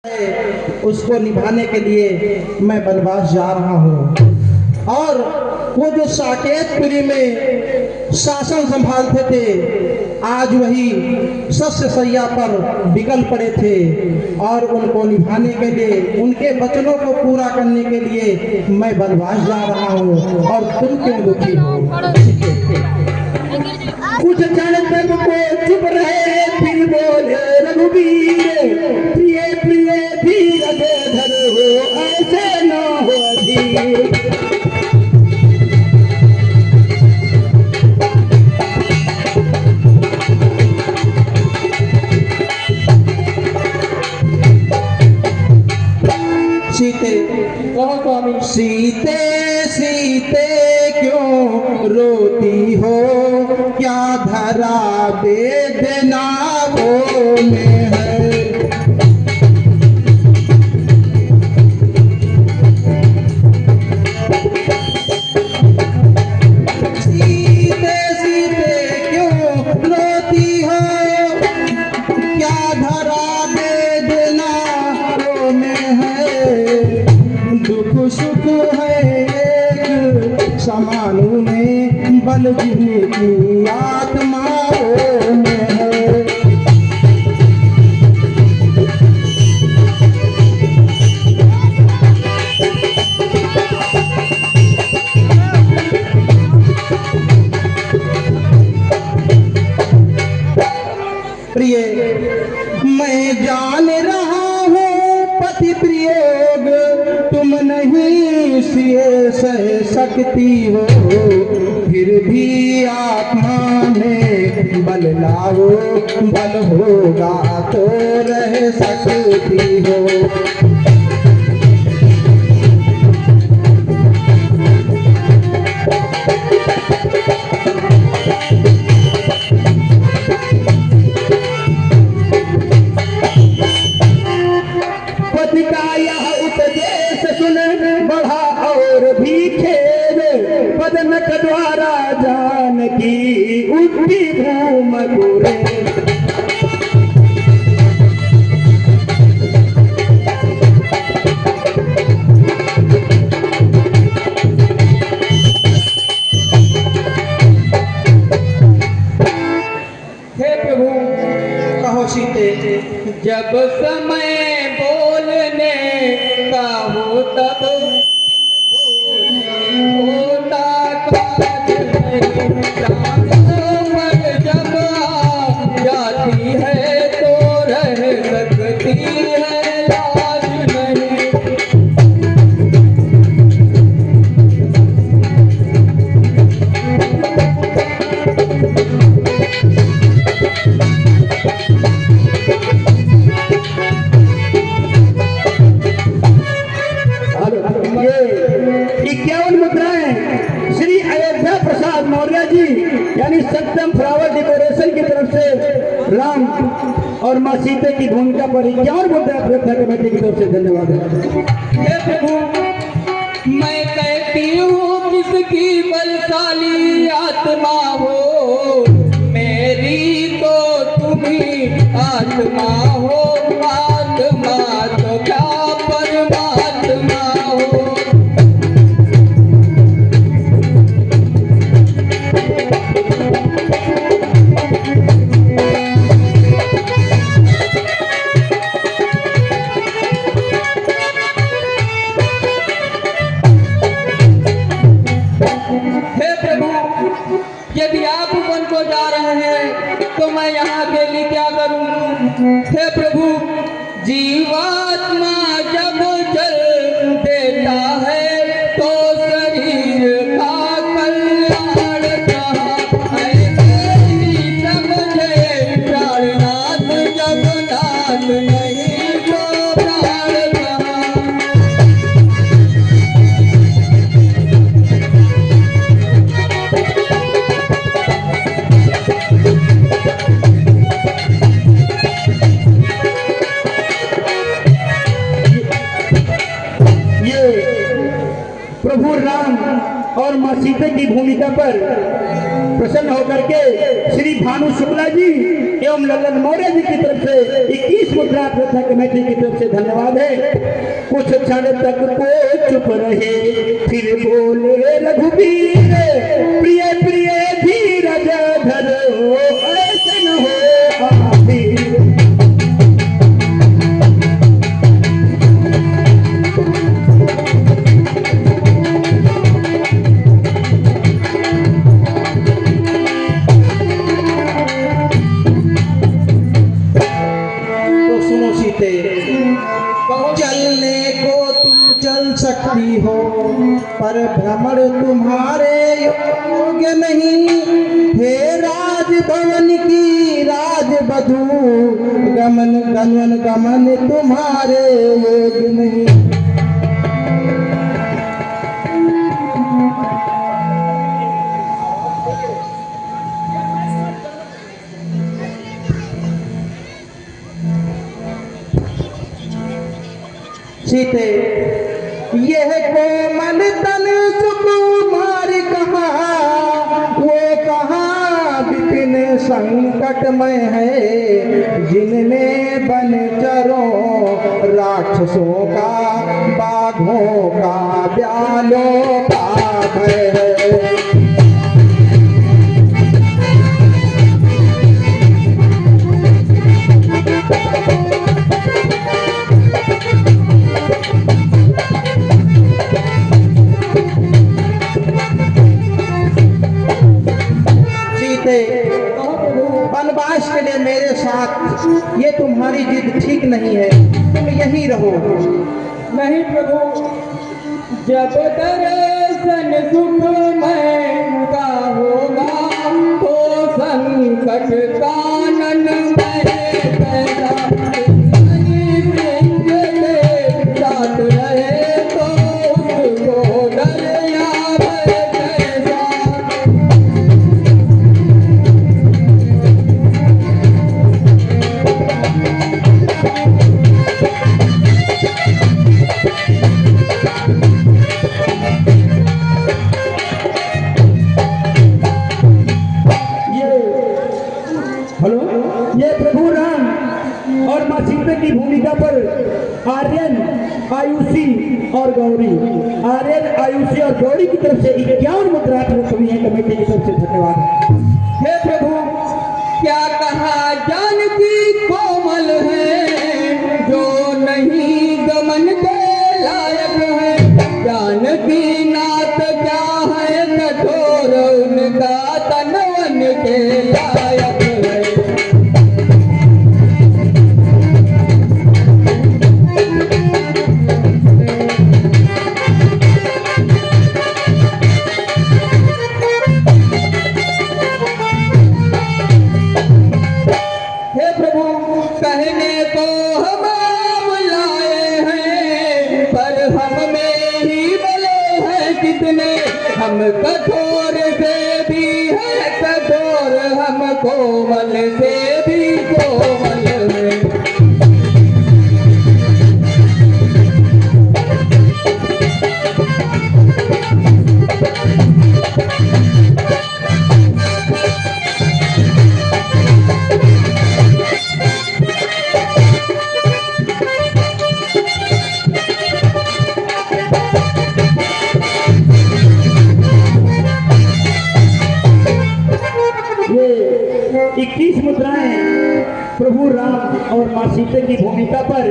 उसको निभाने के लिए मैं वनवास जा रहा हूँ। और वो जो साकेतपुरी में शासन संभालते थे, आज वही शस्य शैया पर बिगल पड़े थे और उनको निभाने के लिए, उनके वचनों को पूरा करने के लिए मैं वनवास जा रहा हूँ। और तुम क्यों दुखी हो? कुछ क्षण तक वो चुप रहे, फिर बोले रघुवीर, प्रिय प्रिय धीरज धरो, ऐसे न हो धीर। सीते, सीते सीते क्यों रोती हो, क्या धरा वेदना वो में है। सीते सीते क्यों रोती हो, क्या धरा वेदना वो में है। दुख सुख है एक समानों में, बल जिनकी आत्माओं में है। प्रिय, मैं जान रहा हूँ पति प्रयोग तुम नहीं सिए सह सकती हो, फिर भी आत्मा में बल लाओ, बल होगा तो रह सकती हो। पति का यह उपदेश सुन बढ़ा और भी खेद, पदनक द्वारा जानकी उठी भूम गुरे। हे प्रभु, कहो सीते, जब समय बोलने का हो तब होता काज नहीं, प्राण पर जब आ जाती है तो रह सकती है लाज नहीं। श्री अयोध्या प्रसाद मौर्य जी यानी सत्यम फ्लावर डेकोरेशन की तरफ से राम और माँ सीते की भूमिका पर 51 मुद्रा अयोध्या कमेटी की तरफ से धन्यवाद है। प्रभु, मैं कहती हूँ किसकी बलशाली आत्मा हो, मेरी तो तुम्ही आत्मा हो, आत्मा तो क्या परमात्मा हो। यदि आप वन को जा रहे हैं तो मैं यहाँ के लिए क्या करूं? हे प्रभु, जीवात्मा जब जल देता है तो शरीर का कल्याण कहाँ? ऐसे समझे प्राणनाथ जगन्नाथ, नहीं तो प्राण कहाँ? प्रभु राम और माँ सीता की भूमिका पर प्रसन्न होकर के श्री भानु शुक्ला जी एवं ललन मौर्य जी की तरफ से 21 मुद्रा प्रथा कमेटी की तरफ से धन्यवाद है। कुछ क्षण तक को चुप रहे, फिर बोले रघुवीर, प्रिय प्रिय धीरज धरो, ऐसे न हो आखिर। चलने को तुम चल सकती हो, पर भ्रमण तुम्हारे योग्य नहीं। हे राजभवन की राजवधू, गमन गमन गमन तुम्हारे योग्य नहीं। सीते यह कोमल तन सुकुमार कहाँ, वो कहाँ विपिन संकटमय है, जिनमें बनचरों राक्षसों का बाघों का ब्यालों पाप है। वनवास के लिए मेरे साथ ये तुम्हारी जिद ठीक नहीं है, तुम यहीं रहो। नहीं प्रभु, जब दर्शन सुख में का होगा, तो संकट कानन में पैदा साथ रहे, तो उसको डर या भय कैसा। ये प्रभु राम और माँ सीता की भूमिका पर आर्यन, आयुषी और गौरी, आर्यन, आयुषी और गौरी की तरफ से 51 मुद्रा कमेटी की तरफ से धन्यवाद। हे प्रभु, क्या कहा जानकी कोमल है, जो नहीं गमन के लायक है। जानकी नाथ क्या है कठोर, उनका तनवन के लायक है। कहने को हम बुलाए हैं, पर हम में ही बले हैं कितने। हम कठोर से भी है कठोर, हम कोमल से भी कोमल हैं। ये 21 मुद्राएं प्रभु राम और माँ सीता की भूमिका पर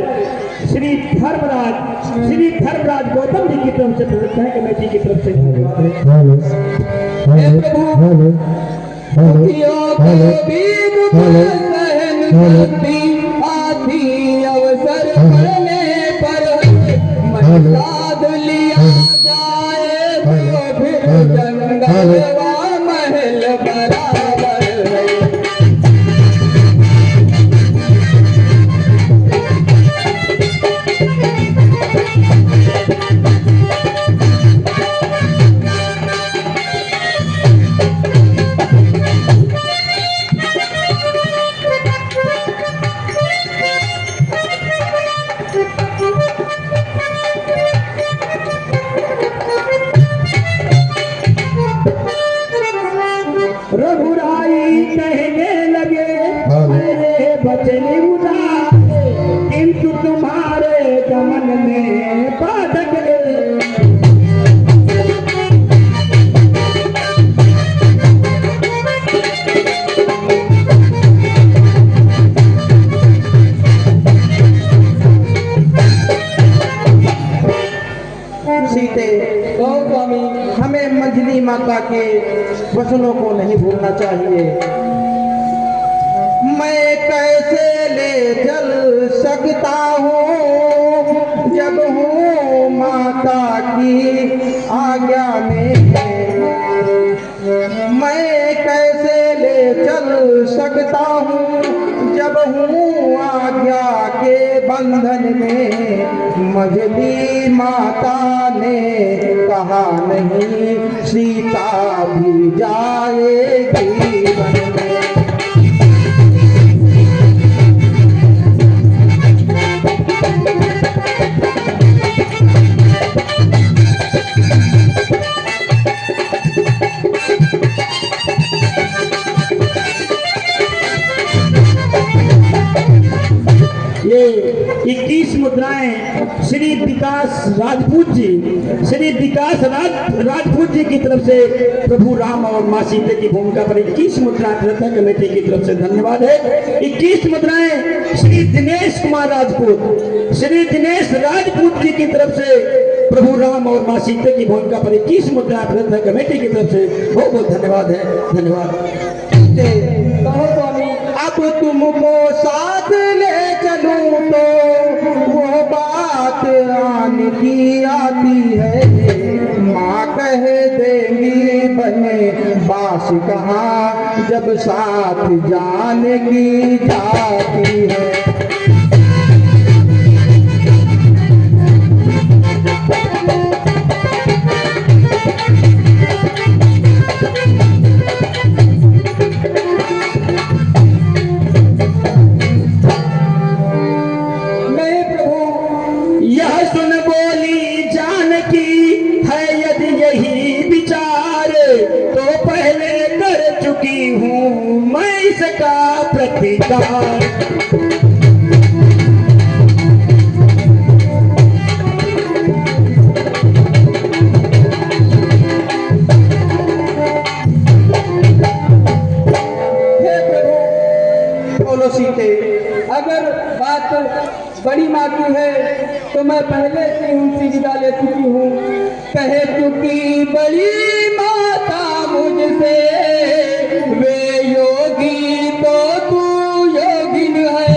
श्री धर्मराज गौतम जी की तरफ से प्रदर्शन कमेटी की तरफ से हे प्रभु, दुखियों को भी दुख सहन करती, आधी अवसर पड़ने पर मन साध लिया जाए, तो फिर जंगल व महल बराबर है। चमन में बाधक सीते तो स्वामी हमें मंजली माता के वचनों को नहीं भूलना चाहिए। मैं कैसे ले चल सकता हूँ जब हूँ माता की आज्ञा में। मैं कैसे ले चल सकता हूँ जब हूँ आज्ञा के बंधन में। मंजली माता ने कहा नहीं सीता भी जाएगी वन में। ये 21 मुद्राएं श्री विकास राजपूत जी, श्री विकास राजपूत जी की तरफ से प्रभु राम और माँ सीता की भूमिका पर 21 मुद्राएं प्रथा कमेटी की तरफ से धन्यवाद है। 21 मुद्राएं श्री दिनेश कुमार राजपूत, श्री दिनेश राजपूत जी की तरफ से प्रभु राम और माँ सीता की भूमिका पर 21 मुद्राएं प्रथा कमेटी की तरफ से बहुत बहुत धन्यवाद है। धन्यवाद। कहो स्वामी अब तुमको साथ ले चलूं तो वो बात आने की आती है। माँ कह देंगी बने बास कहाँ जब साथ जाने की जाती है। हूँ मैं इसका प्रतिकार। बोलो सीते। अगर बात बड़ी माँ की है तो मैं पहले से उनसे विदा ले चुकी हूँ। कह चुकी बड़ी माता मुझसे वे योगी तो तू योगिन है।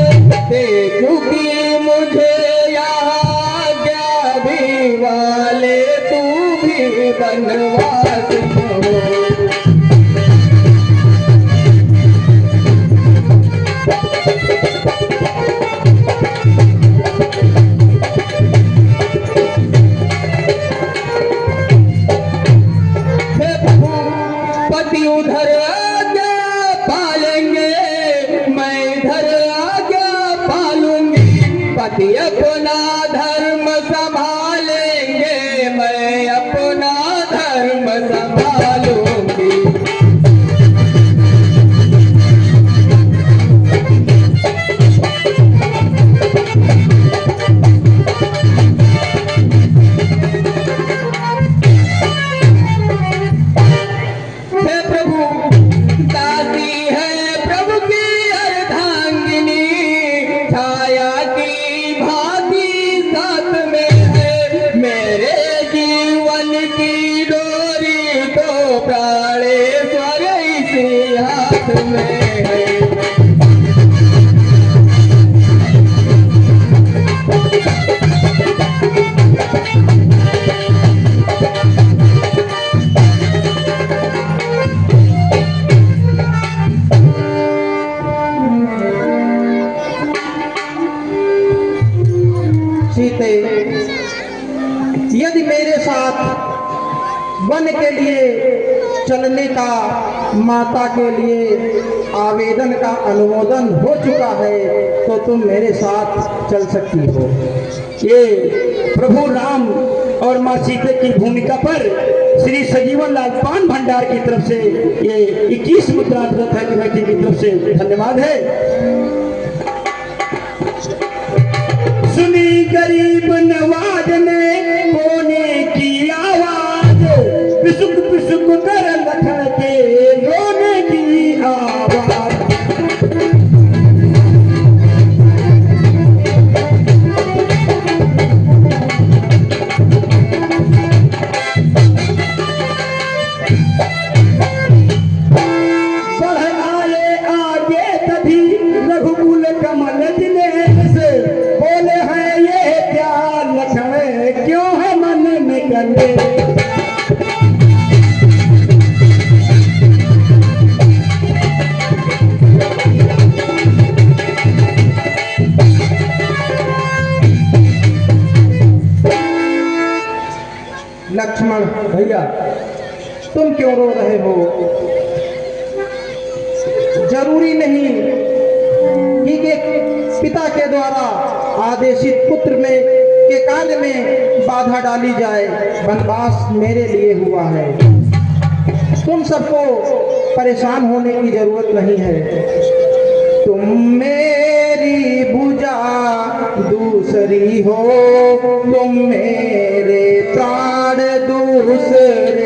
दे चुकी मुझे यहाँ क्या भी वाले तू भी बनवास हो। पति उधर आज्ञा पालेंगे मैं इधर आज्ञा पालूंगी। पति अपना धर्म संभालेंगे मैं अपना धर्म संभालूंगी। सीते, यदि मेरे साथ वन के लिए चलने का माता के लिए आवेदन का अनुमोदन हो चुका है तो तुम मेरे साथ चल सकती हो। ये प्रभु राम और माँ सीता की भूमिका पर श्री सजीवन लाल पान भंडार की तरफ से ये 21 मुद्रा प्रथा कमेटी की तरफ से धन्यवाद है। सुनी गरीब नवाज ने कोने की आवाज पिसुक पिसुक कर लखन के रोने की आवाज। बढ़ आए आगे तभी रघुकुल कमल दिनेश से बोले हैं ये क्या लक्षण क्यों है मन में गले। लक्ष्मण भैया तुम क्यों रो रहे हो? जरूरी नहीं कि एक पिता के द्वारा आदेशित पुत्र में के कार्य में बाधा डाली जाए। वनवास मेरे लिए हुआ है, तुम सबको परेशान होने की जरूरत नहीं है। तुम मेरी भुजा दूसरी हो, तुम मेरे प्राण दूसरे हो।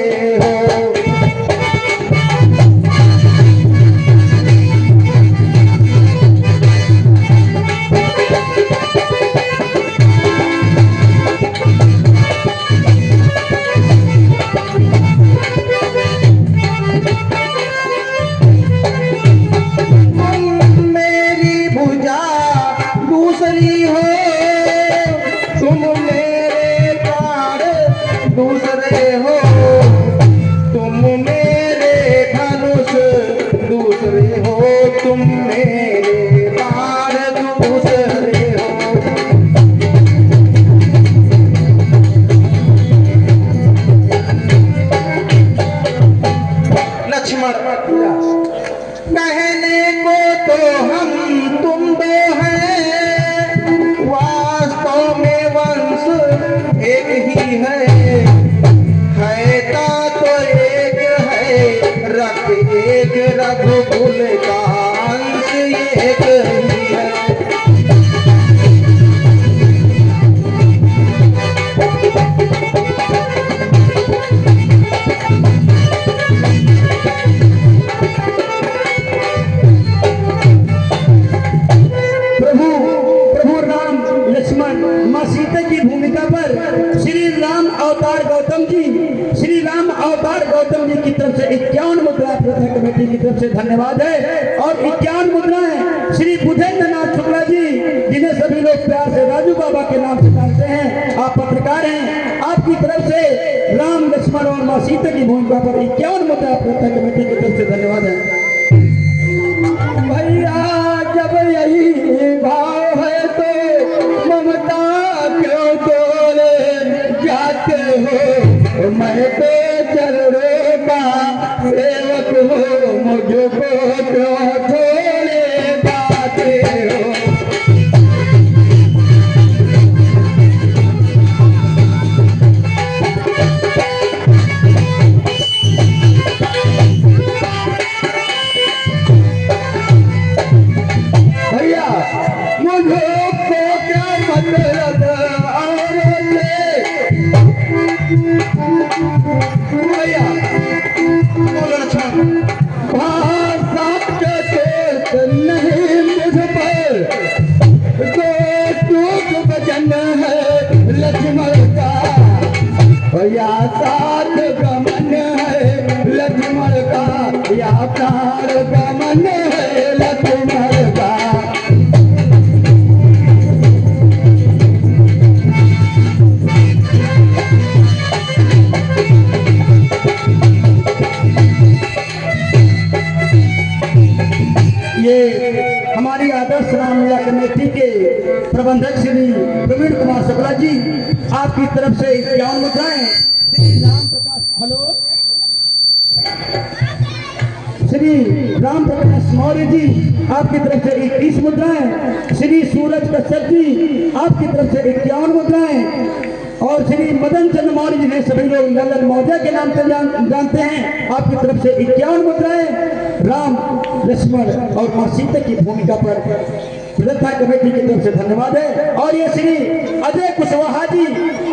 दूसरे हो, तुम मेरे धनुष दूसरे हो, तुम मेरे बाण दूसरे हो। लक्ष्मण कहने को तो हम तुम दो हैं, वास्तव में वंश एक ही है। एक रघुकुल का अंश एक ही है। प्रभु राम लक्ष्मण मां सीता की भूमिका पर श्री राम अवतार गौतम जी की तरफ से 51 मुद्रा प्रथा कमेटी की तरफ से धन्यवाद है। और 51 मुद्राएं श्री बुधेंद्र नाथ शुक्ला जी, जिन्हें सभी लोग प्यार से राजू बाबा के नाम से जानते हैं, आप पत्रकार हैं, आपकी तरफ से राम लक्ष्मण और मां सीता की भूमिका पर 51 मुद्रा प्रथा कमेटी की तरफ से धन्यवाद है। भैया जब यही भाव है तो ममता क्यों तोड़े जाते हो, मैं तो चरणों का सेवक हो, मुझको क्यों छोड़े जाते हो। भैया मुझको क्या मतलब और भैया नहीं मुझ पर तो वचन है लक्ष्मण का, या साथ गमन है लक्ष्मण का, या प्राण गमन है लक्ष्मण का। ये हमारी आदर्श रामलीला कमेटी के प्रबंधक श्री प्रवीण कुमार शुक्ला जी, आपकी तरफ से 51 मुद्राएं, श्री राम प्रकाश श्री राम प्रकाश मौर्य जी, आपकी तरफ से 21 मुद्राएं, श्री सूरज कश्यप जी, आपकी तरफ से 51 मुद्राएं, और और श्री मदन चंद्र मौर्य जिन्हें सभी लोग ललन मौर्य के नाम से जानते हैं, आपकी तरफ से 51 मुद्राएं राम लक्ष्मण और मां सीता की भूमिका पर प्रथा कमेटी की तरफ से धन्यवाद है। और ये श्री अजय कुशवाहा जी,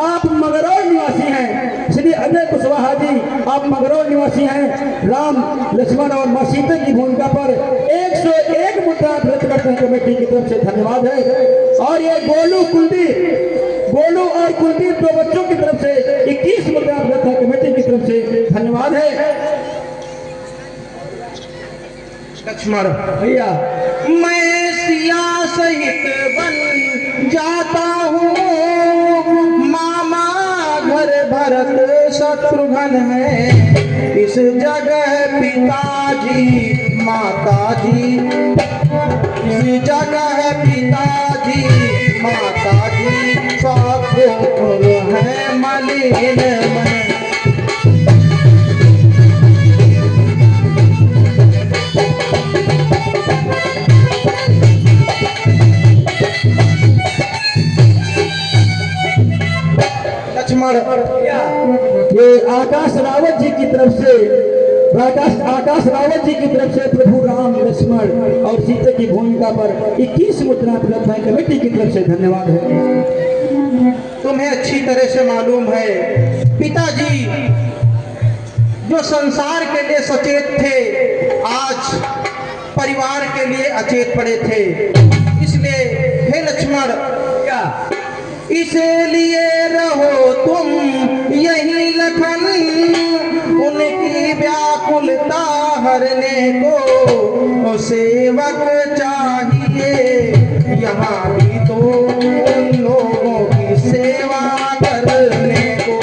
आप मगरौल निवासी हैं। श्री अजय कुशवाहा जी, आप मगरौल निवासी हैं। राम लक्ष्मण और मां सीता की भूमिका पर 101 मुद्रा प्रथा कमेटी की तरफ से धन्यवाद है। और ये गोलू और कुलदीप दो बच्चों की तरफ से 21 मुद्रा प्रथा कमेटी की तरफ से धन्यवाद है। लक्ष्मण भैया, मैं सिया सहित बन जाता हूँ, मामा घर भरत शत्रुघ्न है, इस जगह पिताजी माताजी, इस जगह पिताजी माताजी, सब है मलिन मन। लक्ष्मण ये आकाश रावत जी की तरफ से आकाश रावत जी की तरफ से प्रभु राम लक्ष्मण और सीता की भूमिका पर 21 मुद्रा प्रथा कमेटी की तरफ से धन्यवाद है। तुम्हें अच्छी तरह से मालूम है, पिताजी जो संसार के लिए सचेत थे, आज परिवार के लिए अचेत पड़े थे। इसलिए हे लक्ष्मण, क्या इसलिए रहो तुम यही लखन, उनकी व्याकुलता हरने को सेवक चाहिए, यहाँ भी तो उन लोगों की सेवा करने को।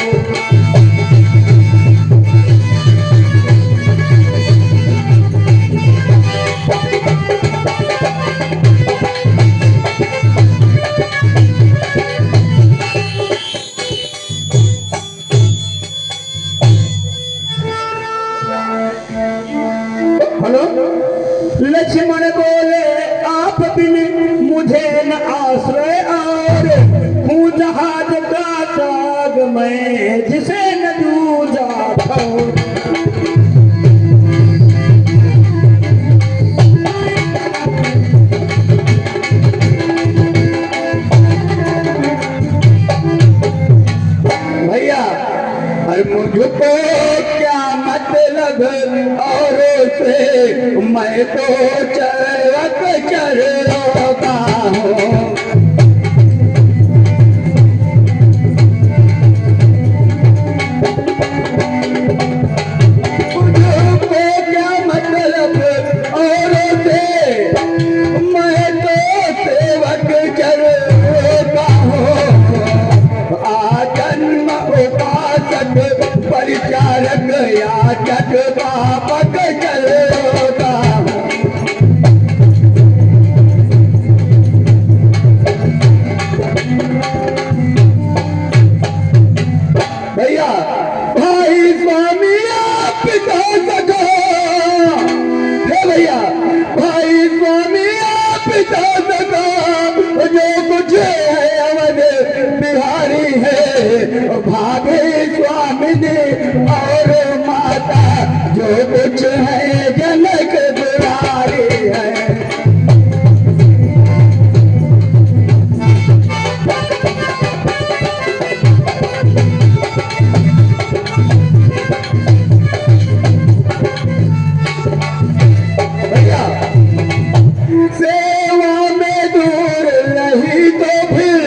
लक्ष्मण बोले आप बिन मुझे न आश्रय, और हूँ जहाज का ताग मैं जिसे न दूजा था। भैया, और मुझको क्या मतलब औरों से, मैं तो चरवक चरों का हूँ। मुझको क्या मतलब औरों से, मैं तो सेवक चरों का हूँ। आजन्म उपासक परिचारक याचक पापक चलोगा। भैया, भाई स्वामी आप पिता सको, हे भैया, भाई स्वामी आप पिता सको, जो कुछ है अवध बिहारी है, भाभी स्वामिनी और माता जो कुछ है जनक दुलारी है। भैया, सेवा में दूर नहीं तो फिर,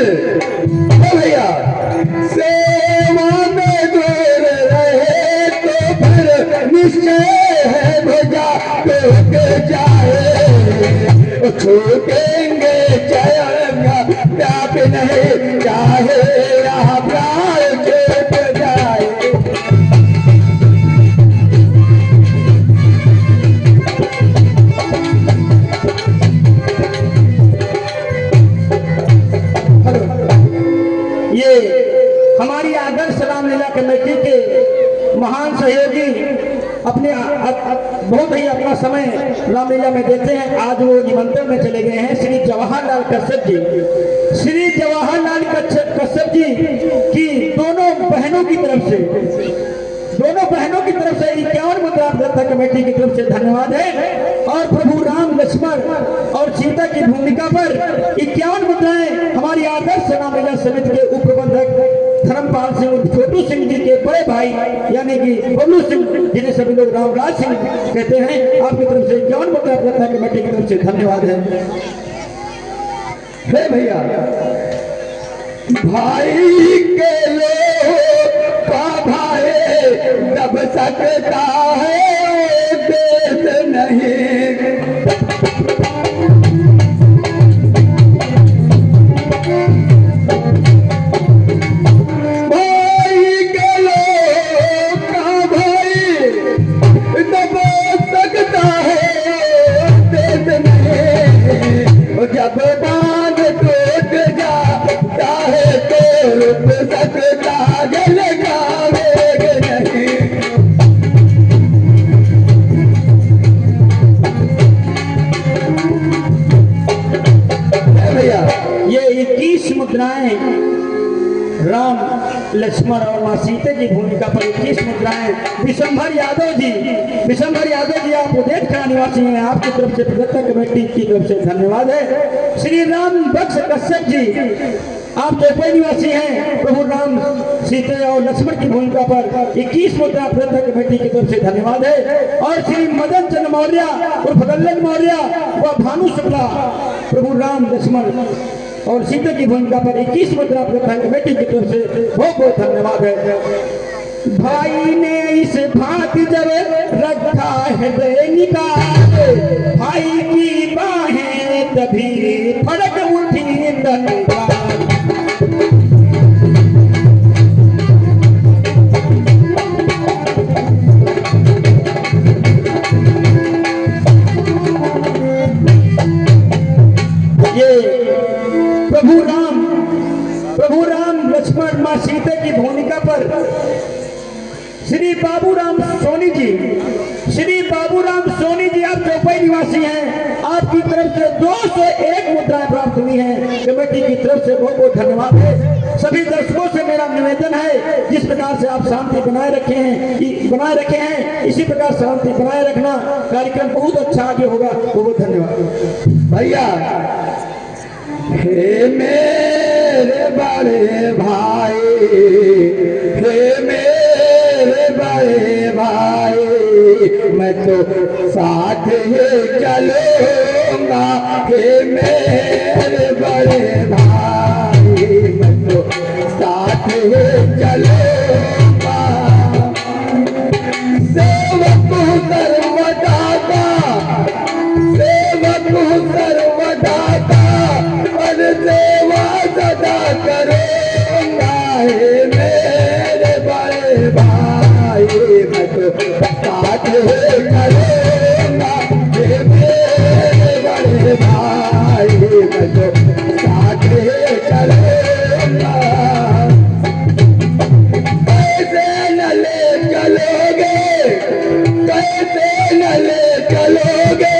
भैया सेवा में दूर रहे तो फिर निश्चय है ध्वजा टूट जाए। छूटेंगे चरण का व्याप नहीं, चाहे यहाँ प्राण छूट जाए। ये हमारी आदर्श रामलीला कमेटी के महान सहयोगी अपने बहुत ही अपना समय रामलीला में देते हैं। आज वो निमंत्रण में चले गए हैं श्री जवाहरलाल कश्यप जी। श्री जवाहरलाल कश्यप जी की दोनों बहनों की तरफ से, दोनों बहनों की तरफ से 51 मुद्रा प्रथा कमेटी की तरफ से धन्यवाद है। और प्रभु राम लक्ष्मण और सीता की भूमिका पर 51 मुद्राएं हमारी आदर्श सेना मेला समिति के उप प्रबंधक धर्मपाल सिंह छोटू सिंह जी के बड़े भाई यानी कि बबलू सिंह, जिन्हें सभी लोग रामराज सिंह कहते हैं, आपकी तरफ से 51 मुद्रा प्रथा कमेटी की तरफ से धन्यवाद है। भैया, भाई के लोग का भाई दब सकता है देश नहीं। भाई के लोग का भाई दब सकता है देश नहीं। जब बांध टूट जाता है तो रुक सकता जल का वेग नहीं। भैया, ये 21 मुद्राएं राम लक्ष्मण और मां सीता की भूमिका पर 21 मुद्राएं विशंभर यादव जी आप उदेशखड़ा निवासी हैं, आपकी तरफ से प्रदत्ता कमेटी की तरफ से धन्यवाद है। श्री राम बख्श कश्यप जी आप चौपई निवासी हैं, प्रभु राम सीता और लक्ष्मण की भूमिका पर 21 मुद्रा प्रदत्ता कमेटी की तरफ से धन्यवाद है। और श्री मदन चंद्र मौर्य और फदल्लन मौर्य व भानु शुक्ला प्रभु राम लक्ष्मण और सीता की भूमिका पर 21 मुद्रा प्रथा कमेटी की तरफ से बहुत बहुत धन्यवाद है। भाई ने इस भांति जब रखा है दैनिकाल, भाई की बाहें तभी फड़क उठी धन्यवाद। प्रभु राम लक्ष्मण मां सीता की भूमिका पर श्री बाबूराम सोनी जी आप चौपाई निवासी हैं, आपकी तरफ से 201 मुद्राएं प्राप्त हुई हैं, कमेटी की तरफ से बहुत बहुत धन्यवाद है। सभी दर्शकों से मेरा निवेदन है, जिस प्रकार से आप शांति बनाए रखे हैं इसी प्रकार शांति बनाए रखना, कार्यक्रम बहुत अच्छा आगे होगा। बहुत धन्यवाद भैया। हे मेरे बड़े भाई, हे मेरे बड़े भाई, मैं तो साथ ही चलूंगा। हे मेरे बड़े भाई, मैं तो साथ ही चलूंगा। सेवक हूँ सर्वदाता, सेवक हूँ सर्वदाता, और सेवा सदा करूंगा। हे मेरे बड़े भाई, मैं तो साथ ही करूंगा। हे मेरे बड़े भाई, मैं तो साथ ही करूंगा। कैसे न ले चलोगे, कैसे न ले चलोगे,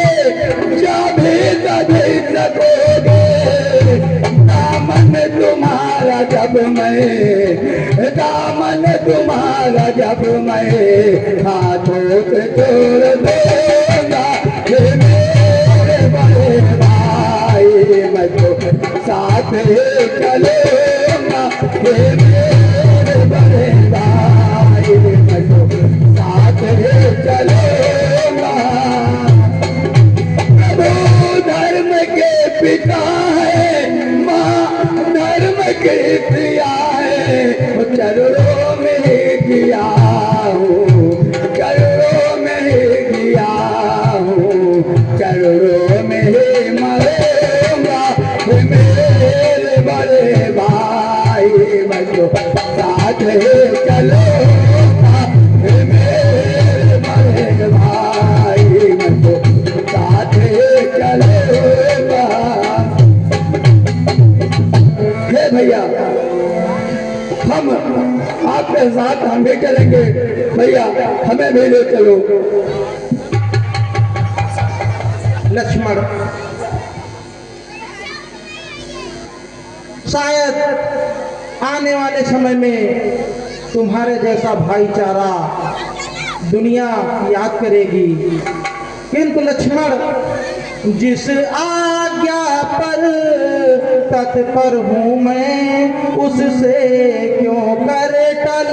जब भी सधी सकोगे। दामन तुम्हारा जब मैं हाथों से छोड़ दूंगा। हे मेरे बड़े भाई, मैं तो साथ ही चलूंगा। हे मेरे बड़े भाई, मैं तो साथ ही चलूंगा। प्रभु धर्म के पिता है, माँ धर्म के प्रिया है, चरणों में ही किया हूँ, चरणों में ही किया हूँ, चरणों में ही मरूंगा। हे मेरे बड़े भाई, मैं तो साथ ही चलूंगा। हे मेरे बड़े भाई, मैं तो साथ ही चलूंगा। हे भैया, हम आपके साथ हम भी चलेंगे। भैया हमें भी ले चलो। लक्ष्मण, शायद आने वाले समय में तुम्हारे जैसा भाईचारा दुनिया याद करेगी। किंतु लक्ष्मण, जिस आज्ञा पर तत्पर हूँ मैं, उससे क्यों कर टल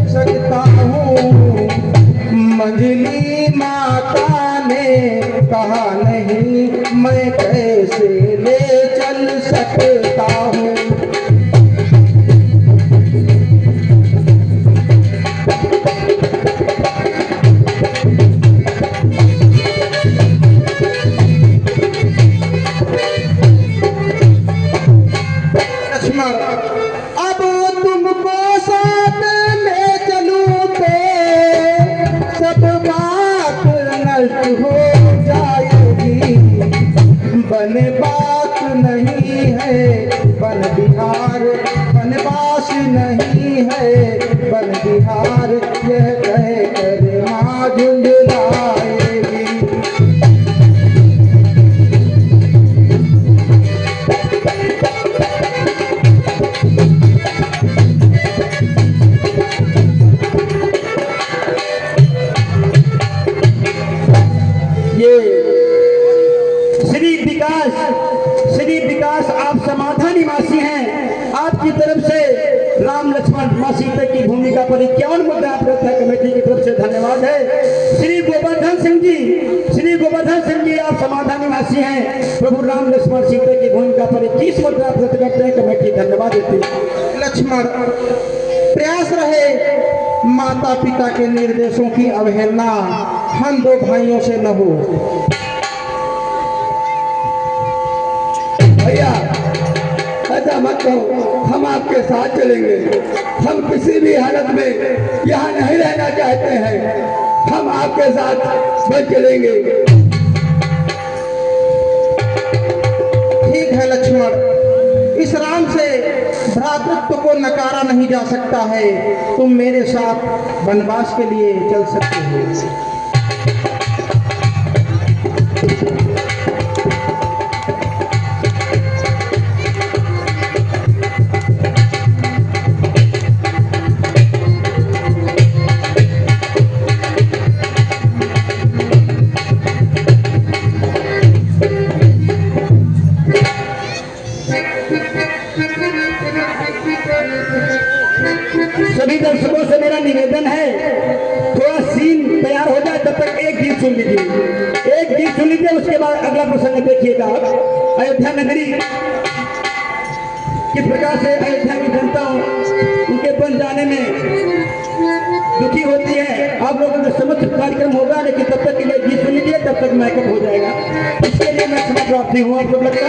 सकता हूँ। मंजली माता ने कहा नहीं, मैं कैसे ले चल सकता हूँ। लक्ष्मण, अब तुमको साथ में चलूं तो सब बात नष्ट हो जाएगी। बनवास नहीं है बन बिहार, बनवास नहीं है बन बिहार, यह कह कर माँ झुंझलाएगी। श्री विकास आप समाधान निवासी हैं। आपकी तरफ से राम लक्ष्मण माँ सीता की भूमिका पर 51 मुद्दा प्रथा कमेटी की तरफ से धन्यवाद है। श्री गोवर्धन सिंह जी आप समाधान निवासी हैं। प्रभु राम लक्ष्मण सीता की भूमिका पर 21 मुद्दा प्रथा कमेटी धन्यवाद देती है। लक्ष्मण, प्रयास रहे माता पिता के निर्देशों की अवहेलना हम दो भाइयों से न हो। भैया ऐसा मत कहो, हम आपके साथ चलेंगे। हम किसी भी हालत में यहाँ नहीं रहना चाहते हैं। हम आपके साथ बच चलेंगे। ठीक है लक्ष्मण, इस राम से भ्रातृत्व को नकारा नहीं जा सकता है। तुम मेरे साथ वनवास के लिए चल सकते हो। सभी दर्शकों से मेरा निवेदन है, थोड़ा सीन तैयार हो जाए तब तक एक गीत सुन लीजिए। एक गीत सुन लीजिए, उसके बाद अगला प्रसंग देखिएगा। अयोध्या नगरी किस प्रकार से अयोध्या की जनता उनके बन जाने में दुखी होती है। आप लोगों का समस्त कार्यक्रम होगा, लेकिन तब तक के लिए गीत सुन लीजिए, तब तक मेकअप हो जाएगा। इसके लिए मैं क्षमा प्रार्थी हूँ। आप लोग लगता